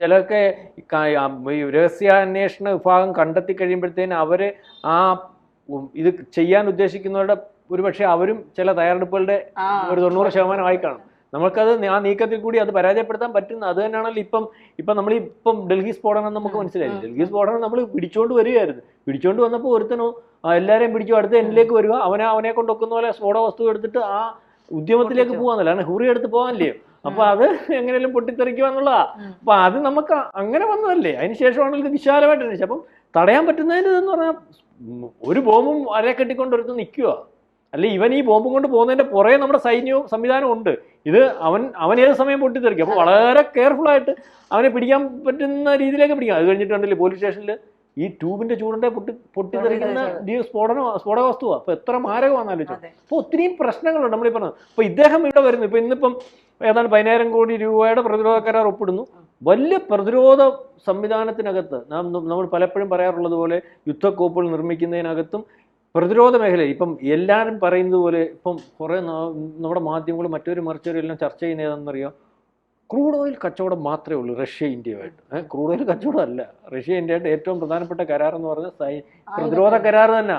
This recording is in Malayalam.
ചിലർക്ക് ഈ രഹസ്യാന്വേഷണ വിഭാഗം കണ്ടെത്തി കഴിയുമ്പോഴത്തേന് അവർ ആ ഇത് ചെയ്യാൻ ഉദ്ദേശിക്കുന്നവരുടെ ഒരുപക്ഷെ അവരും ചില തയ്യാറെടുപ്പുകളുടെ ഒരു 90% ആയി കാണും. നമുക്കത് ആ നീക്കത്തിൽ കൂടി അത് പരാജയപ്പെടുത്താൻ പറ്റുന്ന അത് തന്നെയാണല്ലോ ഇപ്പം നമ്മളിപ്പം ഡൽഹി സ്ഫോടനം നമുക്ക് മനസ്സിലായി. ഡൽഹി സ്ഫോടനം നമ്മൾ പിടിച്ചുകൊണ്ട് വരികയായിരുന്നു. പിടിച്ചുകൊണ്ട് വന്നപ്പോൾ ഒരുത്തനോ എല്ലാവരെയും പിടിച്ചു അടുത്ത എന്നിലേക്ക് വരിക, അവനെ കൊണ്ട് ഒക്കുന്ന പോലെ സ്ഫോടക വസ്തു എടുത്തിട്ട് ആ ഉദ്യമത്തിലേക്ക് പോകാന്നല്ല, കാരണം ഹുറി എടുത്ത് പോകാനല്ലേ. അപ്പൊ അത് എങ്ങനെയും പൊട്ടിത്തെറിക്കുക എന്നുള്ളതാ. അപ്പൊ അത് നമുക്ക് അങ്ങനെ വന്നതല്ലേ. അതിനുശേഷമാണെങ്കിൽ ഇത് വിശാലമായിട്ട് അപ്പം തടയാൻ പറ്റുന്നതിന് എന്ന് പറഞ്ഞാൽ ഒരു ബോംബും അരയെ കെട്ടിക്കൊണ്ടൊരുത്ത് നിൽക്കുക അല്ലെ. ഇവൻ ഈ ബോംബും കൊണ്ട് പോകുന്നതിന്റെ പുറകെ നമ്മുടെ സൈന്യവും സംവിധാനവും ഉണ്ട്. ഇത് അവൻ ഏത് സമയം പൊട്ടിത്തെറിക്കും. അപ്പോൾ വളരെ കെയർഫുൾ ആയിട്ട് അവനെ പിടിക്കാൻ പറ്റുന്ന രീതിയിലേക്ക് പിടിക്കാം. അത് കഴിഞ്ഞിട്ട് കണ്ടില്ലേ പോലീസ് സ്റ്റേഷനിൽ ഈ ട്യൂബിന്റെ ചൂടിന്റെ പൊട്ടിത്തെറിക്കുന്ന സ്ഫോടക വസ്തുവാ. അപ്പൊ എത്ര മാരകമാണെന്ന് ആലോചിച്ചു. അപ്പൊ ഒത്തിരിയും പ്രശ്നങ്ങളുണ്ട് നമ്മളീ പറഞ്ഞത്. അപ്പൊ ഇദ്ദേഹം ഇവിടെ വരുന്നു. ഇപ്പൊ ഇന്നിപ്പം ഏതാണ്ട് 10,000 കോടി രൂപയുടെ പ്രതിരോധ കരാർ ഒപ്പിടുന്നു. വലിയ പ്രതിരോധ സംവിധാനത്തിനകത്ത് നമ്മൾ പലപ്പോഴും പറയാറുള്ളത് പോലെ യുദ്ധക്കോപ്പുകൾ നിർമ്മിക്കുന്നതിനകത്തും പ്രതിരോധ മേഖല ഇപ്പം എല്ലാവരും പറയുന്നത് പോലെ ഇപ്പം കുറേ നമ്മുടെ മാധ്യമങ്ങളും മറ്റൊരു മറിച്ചവരും എല്ലാം ചർച്ച ചെയ്യുന്ന ഏതാണെന്നറിയാം, ക്രൂഡ് ഓയിൽ കച്ചവടം മാത്രമേ ഉള്ളൂ റഷ്യ ഇന്ത്യയുമായിട്ട്. ക്രൂഡ് ഓയിൽ കച്ചവടം അല്ല. റഷ്യ ഇന്ത്യയായിട്ട് ഏറ്റവും പ്രധാനപ്പെട്ട കരാർ എന്ന് പറഞ്ഞാൽ പ്രതിരോധ കരാർ തന്നെ.